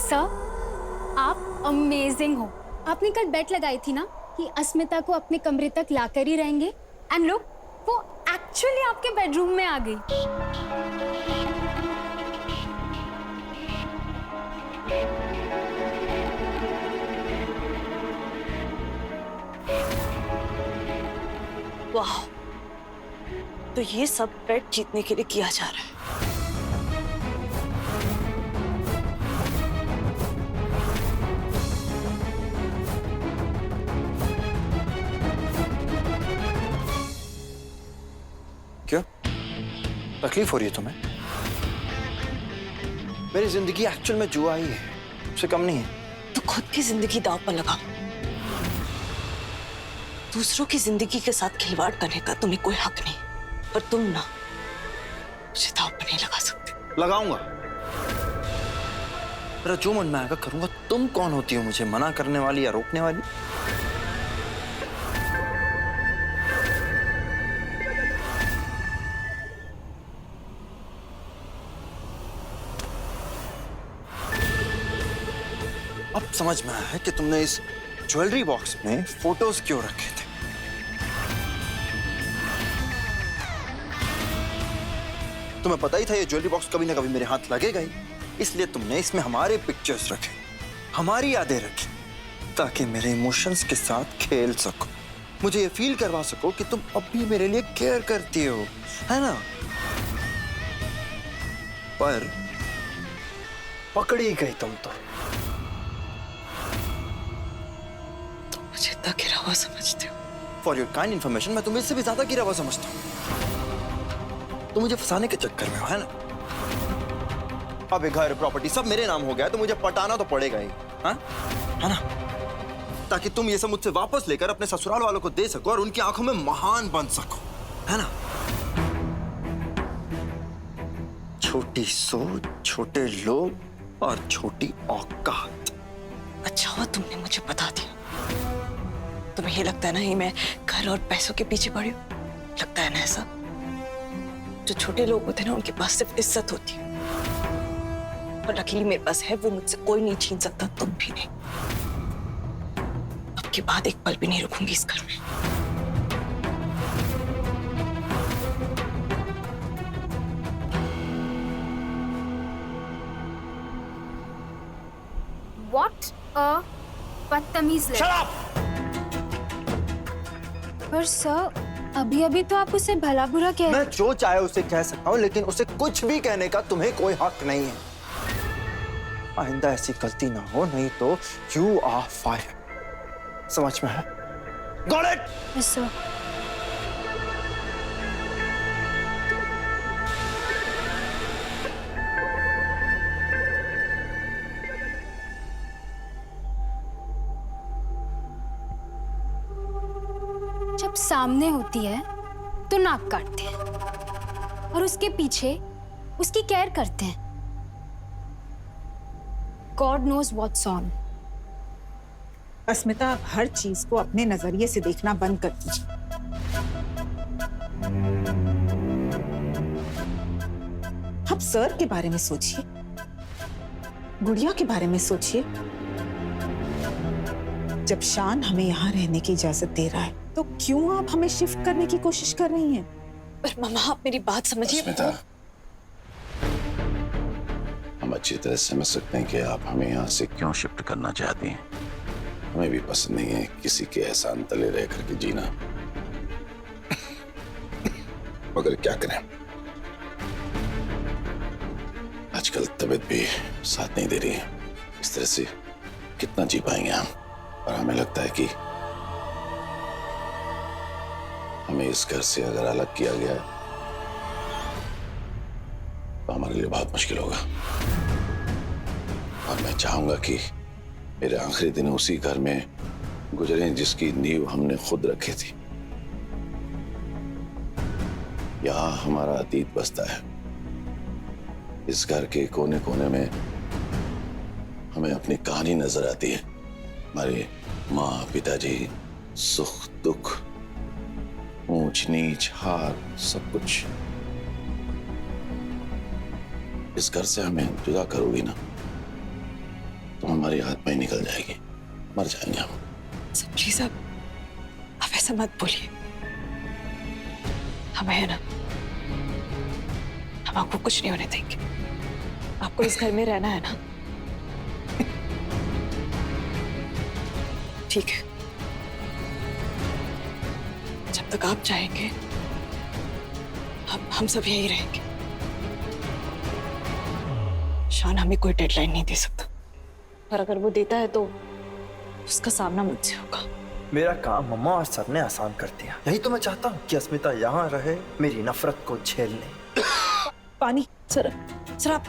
Sir, आप amazing हो। आपने कल बेट लगाई थी ना कि अस्मिता को अपने कमरे तक लाकर ही रहेंगे, एंड लुक, वो एक्चुअली आपके बेडरूम में आ गई। वाह, तो ये सब बेट जीतने के लिए किया जा रहा है। क्यों? तकलीफ हो रही है तुम्हें? मेरी जिंदगी एक्चुअल में जुआ ही है, उससे कम नहीं है। तो खुद की जिंदगी दांव पर लगा। दूसरों की जिंदगी के साथ खिलवाड़ करने का तुम्हें कोई हक नहीं, पर तुम ना मुझे दांव पर नहीं लगा सकते। लगाऊंगा, मेरा जो मन में आएगा करूंगा। तुम कौन होती हो मुझे मना करने वाली या रोकने वाली? अब समझ में आया है कि तुमने इस ज्वेलरी बॉक्स में फोटोज क्यों रखे थे। तुम्हें पता ही था ये ज्वेलरी बॉक्स कभी ना कभी मेरे हाथ लगेगा ही, इसलिए तुमने इसमें हमारे पिक्चर्स रखे, हमारी यादें रखी, ताकि मेरे इमोशंस के साथ खेल सको, मुझे ये फील करवा सको कि तुम अब भी मेरे लिए केयर करती हो, है ना? पर पकड़ी गई तुम तो। मुझे इतना गिरा हुआ समझते हो? फॉर योर काइंड इन्फॉर्मेशन, मैं तुम्हें इससे भी ज्यादा गिरा हुआ समझता हूँ। तुम मुझे फंसाने के चक्कर में हो, है ना? अब ये घर प्रॉपर्टी सब मेरे नाम हो गया, तो मुझे पटाना तो पड़ेगा ही, हाँ? है ना? ताकि तुम ये सब मुझसे वापस लेकर अपने ससुराल वालों को दे सको और उनकी आंखों में महान बन सको, है ना? छोटी सोच, छोटे लोग और छोटी औकात। अच्छा हुआ तुमने मुझे बता दिया। तुम्हें ये लगता है ना, ये मैं घर और पैसों के पीछे पड़ी हूँ? लगता है ना ऐसा? जो छोटे लोग होते हैं ना, उनके पास सिर्फ इज्जत होती है, और लकीली मेरे पास है, वो मुझसे कोई नहीं छीन सकता, तुम भी नहीं। अब के बाद एक पल भी नहीं रुकूंगी इस घर में। What a बदतमीज लड़का। पर सर, अभी अभी तो आप उसे भला बुरा कह रहे। मैं जो चाहे उसे कह सकता हूँ, लेकिन उसे कुछ भी कहने का तुम्हें कोई हक नहीं है। आइंदा ऐसी गलती ना हो, नहीं तो यू आर फायर। समझ में है? Got it? Yes, sir. जब सामने होती है तो नाक काटते हैं, और उसके पीछे उसकी केयर करते हैं। God knows what's on. अस्मिता, आप हर चीज को अपने नजरिए से देखना बंद कर दीजिए। आप सर के बारे में सोचिए, गुड़िया के बारे में सोचिए। जब शान हमें यहाँ रहने की इजाजत दे रहा है, तो क्यों आप हमें शिफ्ट करने की कोशिश कर रही हैं? पर मम्मा, आप मेरी बात समझिए। अस्मिता, हम अच्छी तरह समझ सकते हैं कि आप हमें यहाँ से क्यों शिफ्ट करना चाहती हैं। हमें भी पसंद नहीं है किसी के एहसान तले रह करके जीना, मगर क्या करें, आजकल तबीयत भी साथ नहीं दे रही है। इस तरह से कितना जी पाएंगे हम? और हमें लगता है कि हमें इस घर से अगर अलग किया गया तो हमारे लिए बहुत मुश्किल होगा। और मैं चाहूंगा कि मेरे आखिरी दिन उसी घर में गुजरे जिसकी नींव हमने खुद रखी थी। यहां हमारा अतीत बसता है। इस घर के कोने कोने में हमें अपनी कहानी नजर आती है। हमारे माँ, पिताजी, सुख दुख, ऊंच नीच, हार, सब कुछ। इस घर से हमें जुदा करोगी ना, तो हमारी हाथ में ही निकल जाएगी, मर जाएंगे हम। सब प्लीज आप ऐसा मत बोलिए। हम है ना, हम आपको कुछ नहीं होने देंगे। आपको इस घर में रहना है ना? ठीक है, जब तक आप चाहेंगे हम सब यहीं रहेंगे। शान हमें कोई डेडलाइन नहीं दे सकता, और अगर वो देता है तो उसका सामना मुझसे होगा। मेरा काम मम्मा और सर ने आसान कर दिया। यही तो मैं चाहता हूँ कि अस्मिता यहाँ रहे, मेरी नफरत को झेल ले। पानी। सर आप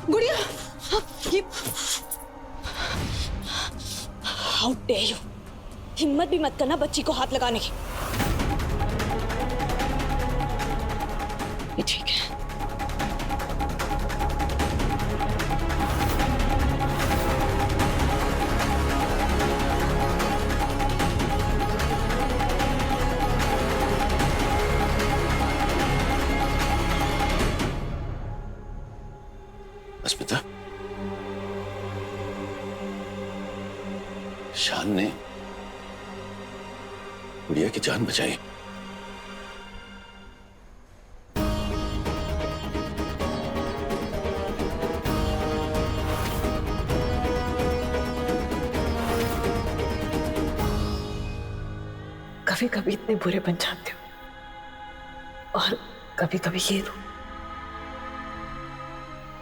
गुड़िया, ये हाउ डेयर यू! हिम्मत भी मत करना बच्ची को हाथ लगाने की। ये ठीक है। अस्मिता, शान ने गुड़िया की जान बचाई। कभी कभी इतने बुरे बन जाते हो, और कभी कभी ये रो।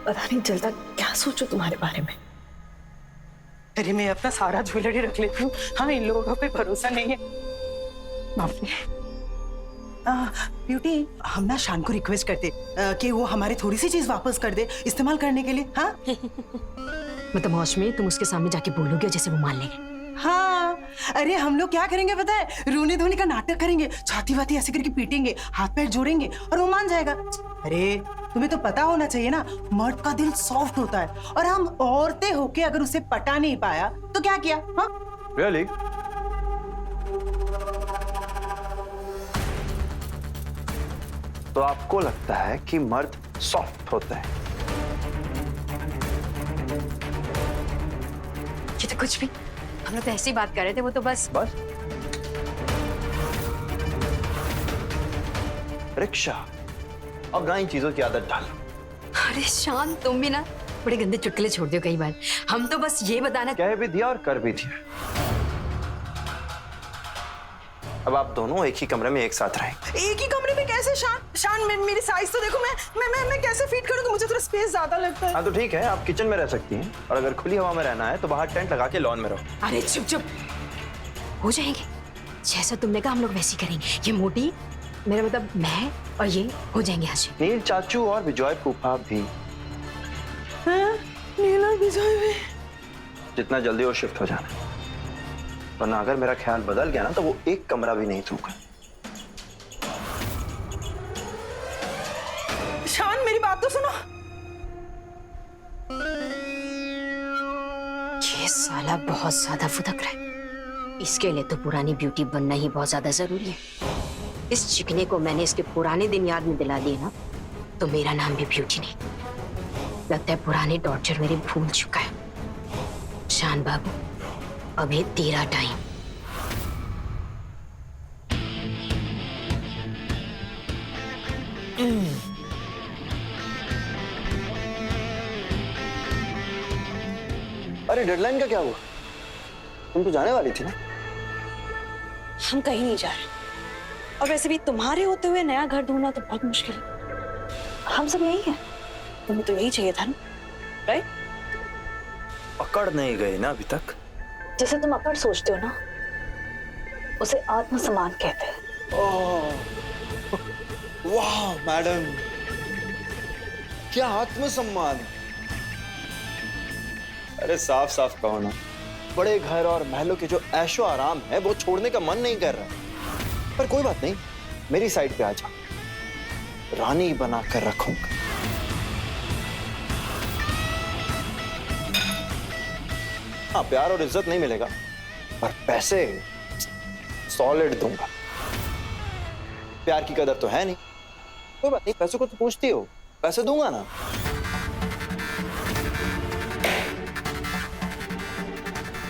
पता नहीं चलता क्या सोचो तुम्हारे बारे में। अरे मैं अपना सारा ज्वेलरी रख लेती हूँ। हाँ, इन लोगों पे भरोसा नहीं है। बाप रे। ब्यूटी, हम ना शान को रिक्वेस्ट करते कि वो हमारी थोड़ी सी चीज वापस कर दे इस्तेमाल करने के लिए। हाँ मतलब मौज में तुम उसके सामने जाके बोलोगे जैसे वो मान लेंगे। हाँ, अरे हम लोग क्या करेंगे पता है? रोने धोने का नाटक करेंगे, छाती वाती ऐसे करके पीटेंगे, हाथ पैर जोड़ेंगे और वो मान जाएगा। अरे तुम्हें तो पता होना चाहिए ना, मर्द का दिल सॉफ्ट होता है, और हम औरतें होके अगर उसे पटा नहीं पाया तो क्या किया? हाँ Really? तो आपको लगता है कि मर्द सॉफ्ट होता है? ये तो कुछ भी, हम लोग तो ऐसी बात कर रहे थे, वो तो बस रिक्शा और गाय चीजों की आदत डालो। अरे शान, तुम भी ना बड़े गंदे चुटकुले छोड़ दो कई बार। हम तो बस ये बताना। कह भी दिया और कर भी दिया। अब आप दोनों एक ही कमरे में एक साथ रहेंगे। एक ही कमरे में कैसे? शान मेरी साइज तो देखो, मैं कैसे फिट करूंगी? मुझे थोड़ा स्पेस ज्यादा लगता है। हाँ तो ठीक है, आप किचन में रह सकती हैं, और अगर खुली हवा में रहना है तो बाहर टेंट लगा के लॉन में रहो। अरे चुप चुप हो जाएंगे, जैसा तुमने कहा हम लोग वैसी करेंगे। ये मोटी, मेरा मतलब मैं और ये हो जाएंगे आज। नील चाचू और विजय फूफा भी। नीला विजय भी। जितना जल्दी वो शिफ्ट हो जाना, वरना अगर मेरा ख्याल बदल गया ना तो वो एक कमरा भी नहीं दूंगा। शान, मेरी बात तो सुनो। ये साला बहुत ज्यादा फुदक रहा है। इसके लिए तो पुरानी ब्यूटी बनना ही बहुत ज्यादा जरूरी है। इस चिकने को मैंने इसके पुराने दिन याद में दिला दिए ना, तो मेरा नाम भी ब्यूटी नहीं। लगता है पुराने टॉर्चर मेरे भूल चुका है। शान बाबू, अभी तेरा टाइम। अरे डेडलाइन का क्या हुआ? तुम तो जाने वाली थी ना? हम कहीं नहीं जा रहे, और वैसे भी तुम्हारे होते हुए नया घर ढूंढना तो बहुत मुश्किल है। हम सब यही है, तुम्हें तो यही चाहिए था ना, राइट? पकड़ नहीं गए ना अभी तक। जैसे तुम अकड़ सोचते हो ना, उसे आत्मसम्मान कहते हैं। वाह मैडम, क्या आत्मसम्मान। अरे साफ साफ कहो ना, बड़े घर और महलों के जो ऐशो आराम है वो छोड़ने का मन नहीं कर रहा। पर कोई बात नहीं, मेरी साइड पे आ जा, रानी बना कर रखूंगा। हाँ, प्यार और इज्जत नहीं मिलेगा, पर पैसे सॉलिड दूंगा। प्यार की कदर तो है नहीं, कोई बात नहीं, पैसों को तो पूछती हो, पैसे दूंगा ना।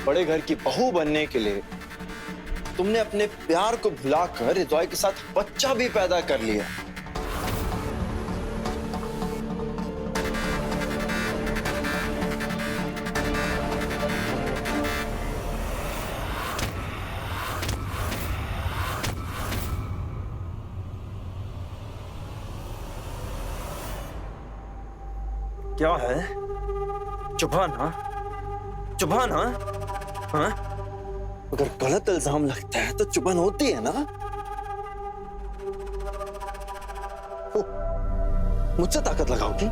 बड़े घर की बहू बनने के लिए तुमने अपने प्यार को भुलाकर रिजॉय के साथ बच्चा भी पैदा कर लिया। क्या है? चुभा ना, चुभा ना। हाँ? अगर गलत इल्जाम लगता है तो चुभन होती है ना। मुझसे ताकत लगाओगी?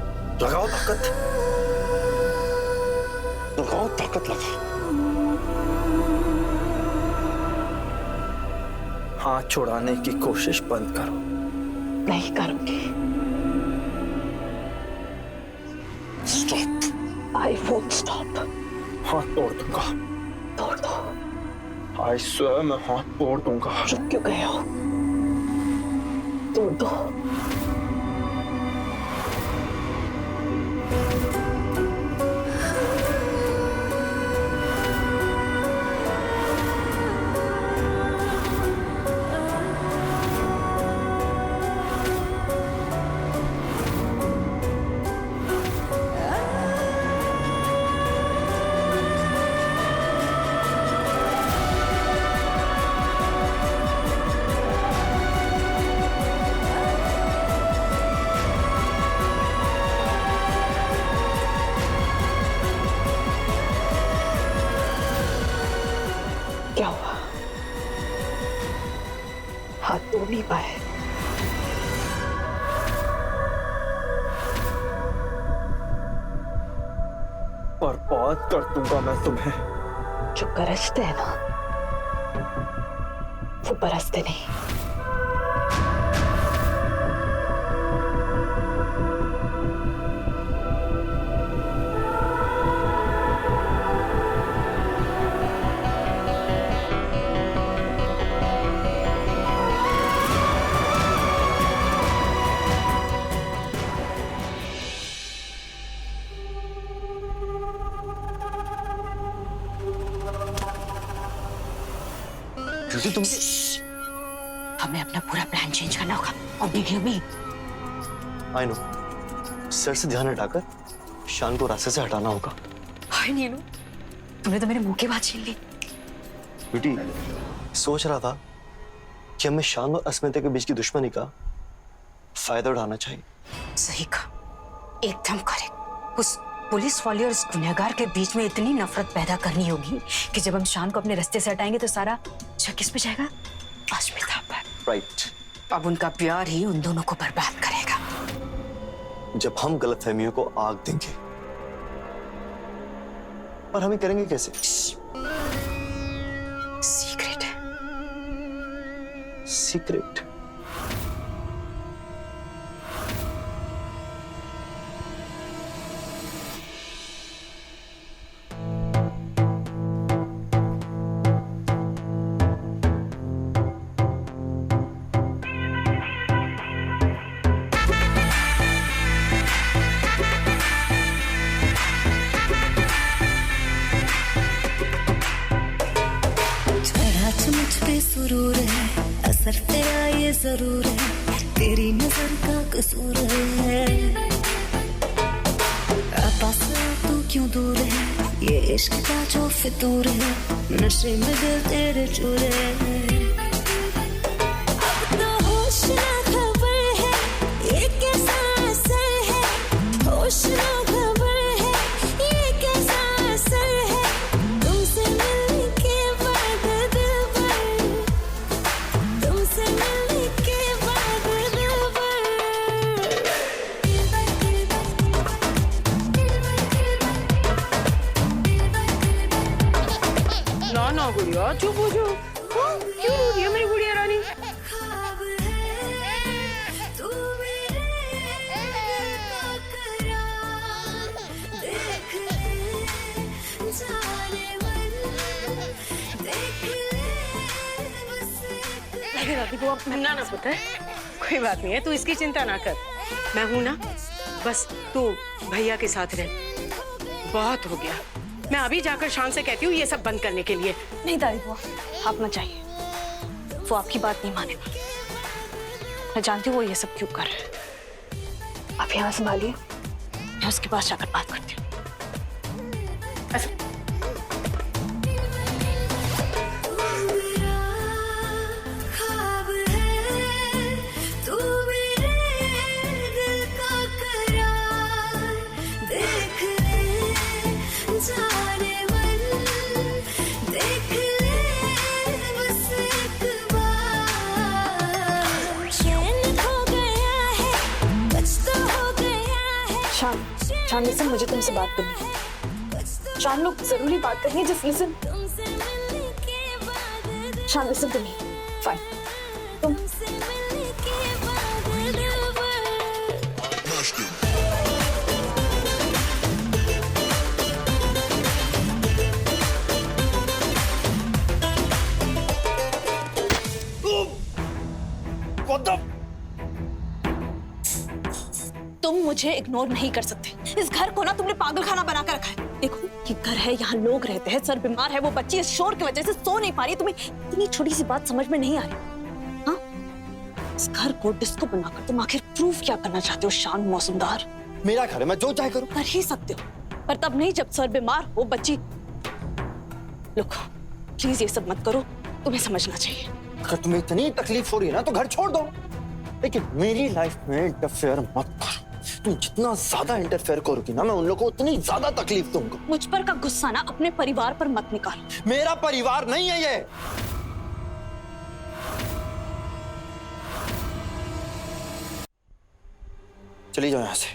लगाओ ताकत, लगाओ ताकत, लगाओ। हाथ छुड़ाने की कोशिश बंद करो। नहीं करूंगी। स्टॉप। I won't stop. हाथ तोड़ दूंगा। तोड़ दो। आई स्वेयर मैं हाथ तोड़ दूंगा। चुप क्यों गए हो? तोड़ दो। क्या हुआ? हाथ तोड़ नहीं पाए? बर्बाद कर दूंगा मैं तुम्हें। जो गरजते हैं ना, वो बरसते नहीं। तुम हमें अपना पूरा प्लान चेंज करना होगा। और देखिए भी, आई नो, सर से ध्यान हटाकर शान को रास्ते से हटाना होगा। हाय नीलू, तुमने तो मेरे मुंह की बात छीन ली। बेटी, सोच रहा था कि हमें शान और अस्मिता के बीच की दुश्मनी का फायदा उठाना चाहिए। सही कहा, एकदम करेक्ट। उस पुलिस वाले और उस गुनहगार के बीच में इतनी नफरत पैदा करनी होगी कि जब हम शान को अपने रास्ते से हटाएंगे तो सारा शक किस पे जाएगा? अस्मिता पर। राइट। अब उनका प्यार ही उन दोनों को बर्बाद करेगा। जब हम गलतफहमियों को आग देंगे, और हमें करेंगे कैसे? सीक्रेट है। सीक्रेट? सुरूर है, असर तेरा ये जरूर है, तेरी नजर का कसूर है। पास तू क्यों दूर है, ये इश्क का जो फितूर है, नशे में दिल तेरे चूर है। अब तो होश ना खबर है ये कैसा असर है, होश ना खबर है ये कैसा असर है, तुमसे मिलने के बाद दिल भर, तुमसे मिलने के बाद दिल भर। ना ना गुड़िया चुप हो जाओ। हाँ, क्यों रो रही है मेरी गुड़िया रानी? ख्वाब है तू मेरे दिल का करार, देख ले जाने मन, देख ले बस लगे राती को अब ना ना पुत्र, कोई बात नहीं है, तू इसकी चिंता ना कर, मैं हूं ना, बस तू भैया के साथ रह। बहुत हो गया, मैं अभी जाकर शान से कहती हूँ ये सब बंद करने के लिए। नहीं दादी बुआ, आप ना चाहिए, वो आपकी बात नहीं मानेगा। मैं जानती हूँ वो ये सब क्यों कर रहे हैं। आप यहाँ संभालिए, मैं उसके पास जाकर बात करती हूँ। ख्वाब है तू मेरे दिल का करार, देख ले जाने मन, देख ले बस एक बार, चैन खो गया है कुछ तो हो गया है। शान, शान लिसन, मुझे तुमसे बात करनी है। शान, लोग जरूरी बात करनी है। Just listen. तुमसे मिलने के बाद शान, लिसन टू मी। फाइन, तुम तुमसे मिलने के बाद दिल भर। तुम मुझे इग्नोर नहीं कर सकते। इस घर को ना तुमने पागल खाना बना कर रखा है। देखो, ये घर है, यहाँ लोग रहते हैं, सर बीमार है, वो बच्ची इस शोर की वजह से सो नहीं पा रही। तुम्हें इतनी छोटी सी बात समझ में नहीं आ रही? हाँ, इस घर को डिस्को बनाकर तुम आखिर प्रूफ क्या करना चाहते हो? शान मौसमदार, मेरा घर है, मैं जो चाहे करूं। कर ही सकते हो, पर तब नहीं जब सर बीमार हो, बच्ची। लुक, प्लीज ये सब मत करो, तुम्हें समझना चाहिए। अगर तुम्हें इतनी तकलीफ हो रही है ना तो घर छोड़ दो, लेकिन मेरी लाइफ में इंटरफेयर मत करो। तुम जितना ज्यादा इंटरफेयर करोगी ना, मैं उन लोगों को उतनी ज्यादा तकलीफ दूंगा। मुझ पर का गुस्सा ना अपने परिवार पर मत निकालो। मेरा परिवार नहीं है ये। चली जाओ यहाँ से,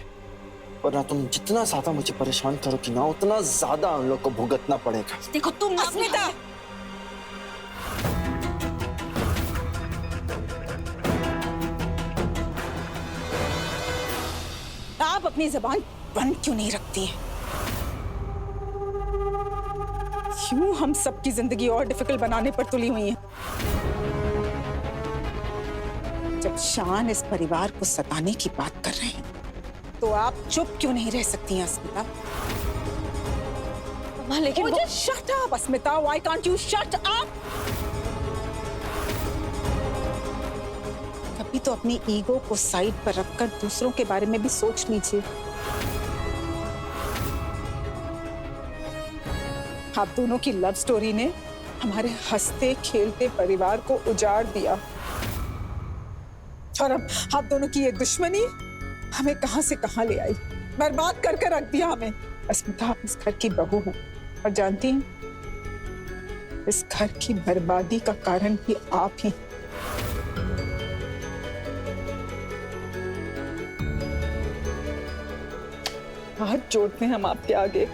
वरना तुम जितना ज्यादा मुझे परेशान करोगी ना, उतना ज्यादा उन लोग को भुगतना पड़ेगा। देखो, तुम अस्मिता, आप अपनी जबान बंद क्यों नहीं रखती हैं? क्यों हम सबकी जिंदगी और डिफिकल्ट बनाने पर तुली हुई हैं? जब शान इस परिवार को सताने की बात कर रहे हैं, तो आप चुप क्यों नहीं रह सकती हैं अस्मिता? लेकिन वो... shut up Asmita, why can't you shut up? कभी तो अपनी ईगो को साइड पर रखकर दूसरों के बारे में भी सोच लीजिए। आप दोनों की लव स्टोरी ने हमारे हंसते खेलते परिवार को उजाड़ दिया, और अब आप दोनों की ये दुश्मनी हमें कहां से कहां ले आई, बर्बाद करके रख दिया हमें। अस्मिता, आप इस घर की बहू हैं और जानती हैं, इस घर की बर्बादी का कारण भी आप ही। हाथ जोड़ते हैं हम आपके आगे,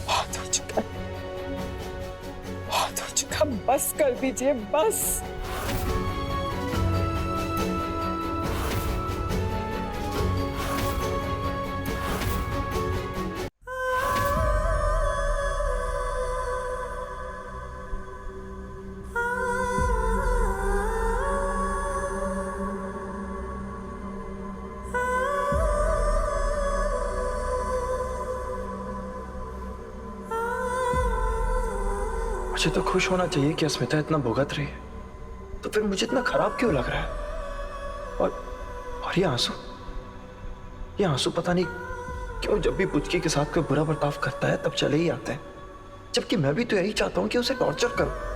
बहुत हो चुका, बहुत हो चुका, बस कर दीजिए, बस। मुझे तो खुश होना चाहिए कि अस्मिता इतना भुगत रही है, तो फिर मुझे इतना खराब क्यों लग रहा है? और ये आंसू पता नहीं क्यों जब भी पुचकी के साथ कोई बुरा बर्ताव करता है तब चले ही आते हैं, जबकि मैं भी तो यही चाहता हूँ कि उसे टॉर्चर करूं।